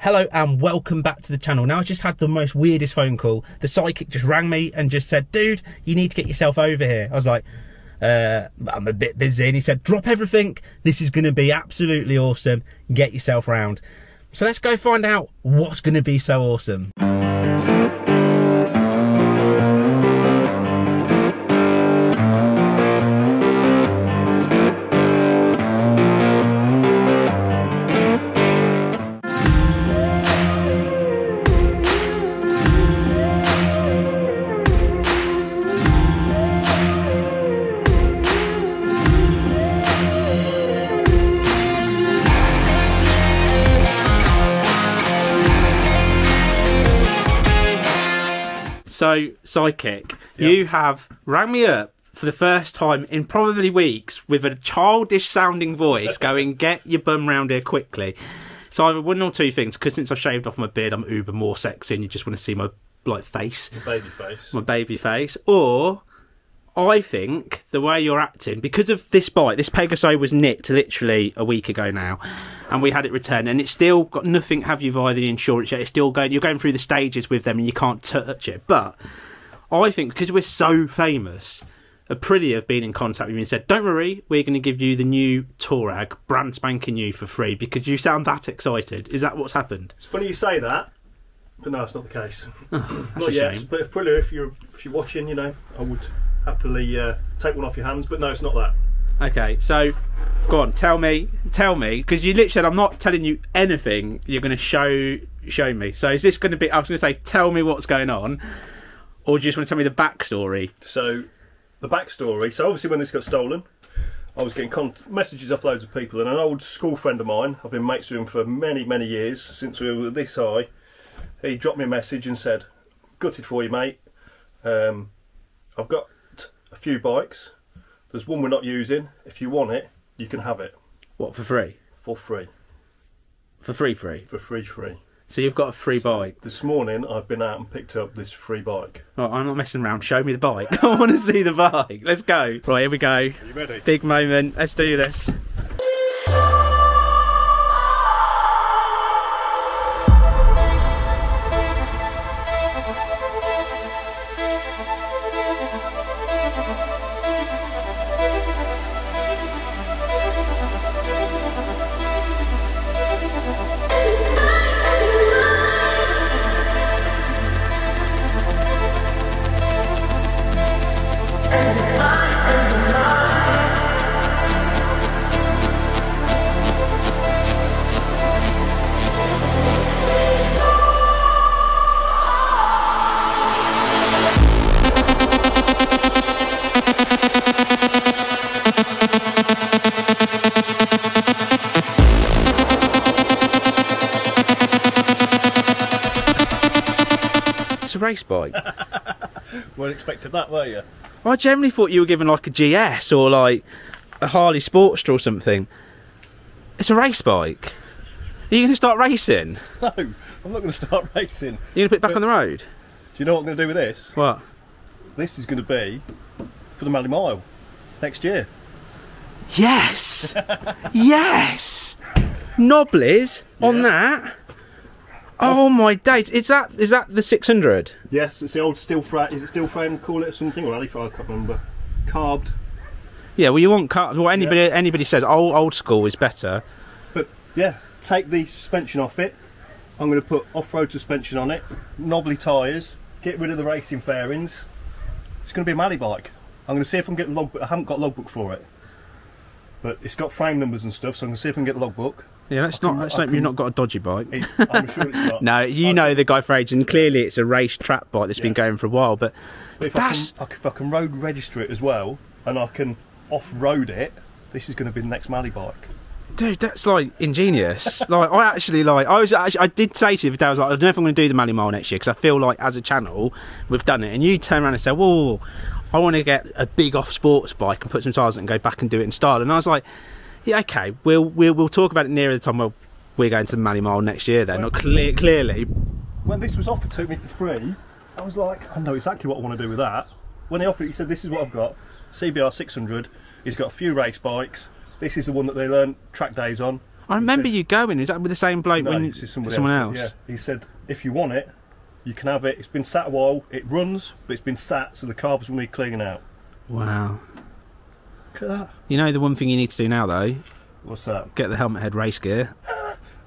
Hello and welcome back to the channel. Now I just had the most weirdest phone call. The psychic just rang me and just said, dude, you need to get yourself over here. I was like, I'm a bit busy. And he said, drop everything. This is going to be absolutely awesome. Get yourself round. So let's go find out what's going to be so awesome. So, Psychic, you have rang me up for the first time in probably weeks with a childish sounding voice going, get your bum round here quickly. So either one or two things, because since I've shaved off my beard, I'm uber more sexy and you just want to see my face. Your baby face. My baby face. Or, I think, the way you're acting, because of this bike, this Pegaso was nicked literally a week ago now, and we had it returned, and it's still got nothing, have you, via the insurance yet. It's still going, you're going through the stages with them and you can't touch it. But I think because we're so famous, Aprilia have been in contact with me and said, don't worry, we're going to give you the new Touareg, brand spanking new, for free, because you sound that excited. Is that what's happened? It's funny you say that, but no, it's not the case. Oh, that's not a yet. shame. But Aprilia, if you're watching, you know, I would happily take one off your hands, but no, it's not that. Okay, so go on, tell me, because you literally said I'm not telling you anything. You're going to show me. So is this going to be? I was going to say, tell me what's going on, or do you just want to tell me the backstory? So the backstory. So obviously, when this got stolen, I was getting messages off loads of people, and an old school friend of mine, I've been mates with him for many years since we were this high. He dropped me a message and said, "Gutted for you, mate. I've got a few bikes. There's one we're not using. If you want it, you can have it." What, for free? For free. For free? For free. So you've got a free bike? This morning I've been out and picked up this free bike. Right, I'm not messing around. Show me the bike. I want to see the bike. Let's go. Right, here we go. Are you ready? Big moment. Let's do this. A race bike. Weren't expecting that, were you? I generally thought you were given like a GS or like a Harley Sportster or something. It's a race bike. Are you going to start racing? No, I'm not going to start racing. You're going to put it back on the road? Do you know what I'm going to do with this? What? This is going to be for the Mally Mile next year. Yes! Yes! Nobblies on that? Oh my days! Is that the 600? Yes, it's the old steel frame. Is it steel frame? Call it or something, or rally? I can't remember. Carbed. Yeah, well, you want carbed. Well, anybody says old school is better. But yeah, take the suspension off it. I'm going to put off-road suspension on it, knobbly tyres, get rid of the racing fairings. It's going to be a Mally bike. I'm going to see if I can get the logbook. I haven't got a logbook for it, but it's got frame numbers and stuff, so I'm going to see if I can get the logbook. Yeah, let's hope you've not got a dodgy bike. I'm sure it's not. No, you know the guy for ages, and clearly it's a race trap bike that's been going for a while. But if I can road register it as well, and I can off-road it, this is going to be the next Mally bike. Dude, that's like ingenious. I did say to you the other day, I was like, I don't know if I'm going to do the Mally Mile next year because I feel like as a channel we've done it. And you turn around and say, whoa, I want to get a big off sports bike and put some tyres on it and go back and do it in style. And I was like, yeah, okay, we'll talk about it nearer the time we're going to the Mally Mile next year then. Clearly. When this was offered to me for free, I was like, I know exactly what I want to do with that. When he offered it, he said, this is what I've got. CBR 600, he's got a few race bikes. This is the one that they learn track days on. I remember you going. Is that with the same bloke? No, when this is someone else? Yeah, he said if you want it, you can have it. It's been sat a while. It runs, but it's been sat, so the carbs will need cleaning out. Wow. Look at that. You know the one thing you need to do now though? What's that? Get the helmet head race gear.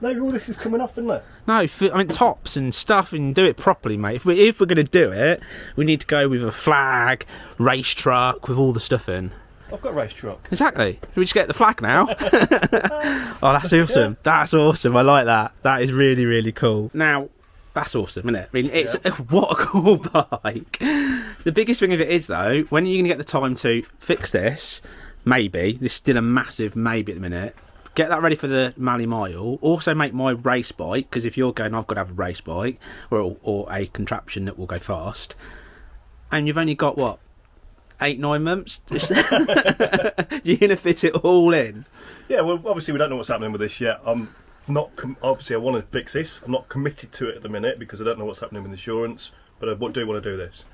No, all this is coming off, isn't it? No, I mean tops and stuff, and do it properly, mate. If we're going to do it, we need to go with a flag, race truck, with all the stuff in. I've got a race truck. Exactly. Should we just get the flag now? Oh, that's awesome. That's awesome. I like that. That is really, really cool. Now, that's awesome, isn't it? I mean, it's what a cool bike. The biggest thing of it is, though, when are you going to get the time to fix this? Maybe. There's still a massive maybe at the minute. Get that ready for the Mali Mile. Also make my race bike, because if you're going, I've got to have a race bike or a contraption that will go fast. And you've only got, what, 8-9 months? You're going to fit it all in? Yeah, well, obviously we don't know what's happening with this yet. I'm not, obviously I want to fix this. I'm not committed to it at the minute because I don't know what's happening with insurance, but I do want to do this.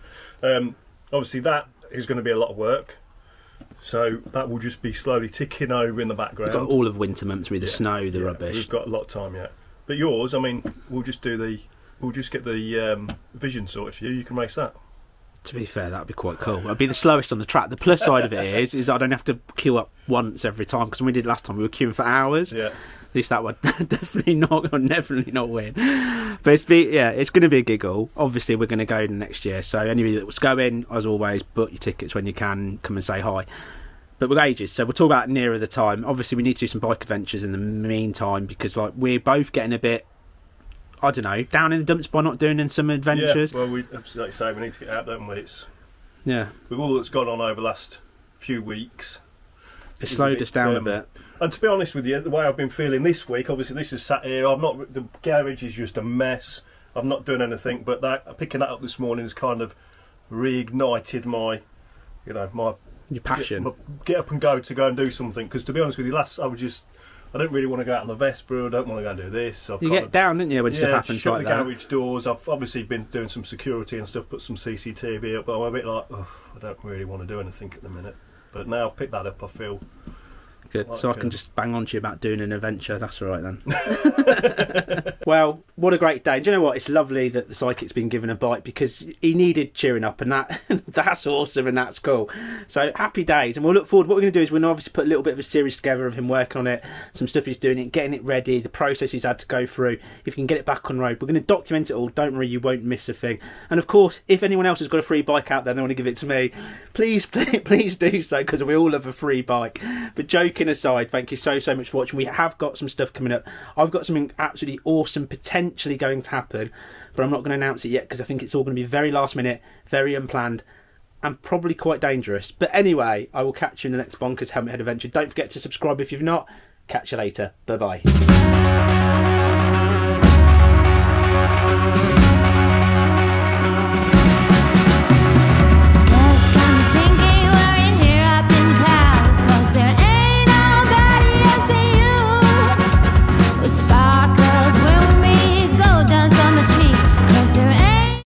Obviously that is going to be a lot of work. So that will just be slowly ticking over in the background. We've got all of winter months with the snow, the rubbish. We've got a lot of time yet. But yours, I mean, we'll just get the vision sorted for you. You can race that. To be fair, that'd be quite cool. I'd be the slowest on the track. The plus side of it is I don't have to queue up once every time, because when we did last time we were queuing for hours. Yeah. At least that would definitely not win. But it's going to be a giggle. Obviously, we're going to go next year. So anybody that was going, as always, book your tickets when you can. Come and say hi. But we've got ages, so we'll talk about it nearer the time. Obviously, we need to do some bike adventures in the meantime, because like we're both getting a bit, I don't know, down in the dumps by not doing some adventures. Yeah, well, like you say, we need to get out, don't we? Yeah. With all that's gone on over the last few weeks, it slowed us down a bit. And to be honest with you, the way I've been feeling this week, obviously this is sat here, the garage is just a mess. I'm not doing anything, but picking that up this morning has kind of reignited my, your passion. Get up and go and do something. Because to be honest with you, I don't really want to go out on the Vespa. I don't want to go and do this. You get down, don't you, when stuff happens shut like the that? garage doors. I've obviously been doing some security and stuff, put some CCTV up, but I'm a bit like, I don't really want to do anything at the minute. But now I've picked that up, I feel good. Like, so I can just bang on to you about doing an adventure. That's all right then. Well, what a great day. Do you know what? It's lovely that the psychic's been given a bike, because he needed cheering up, and that's awesome and that's cool. So happy days, and we'll look forward. What we're going to do is we're going to obviously put a little bit of a series together of him working on it, some stuff he's doing it, getting it ready, the process he's had to go through. If he can get it back on road, we're going to document it all. Don't worry, you won't miss a thing. And of course, if anyone else has got a free bike out there and they want to give it to me, please do so, because we all love a free bike. But joking aside, thank you so much for watching. We have got some stuff coming up. I've got something absolutely awesome potentially going to happen, but I'm not going to announce it yet, because I think it's all going to be very last minute, very unplanned, and probably quite dangerous. But anyway, I will catch you in the next Bonkers Helmet Head adventure. Don't forget to subscribe if you've not. Catch you later. Bye bye.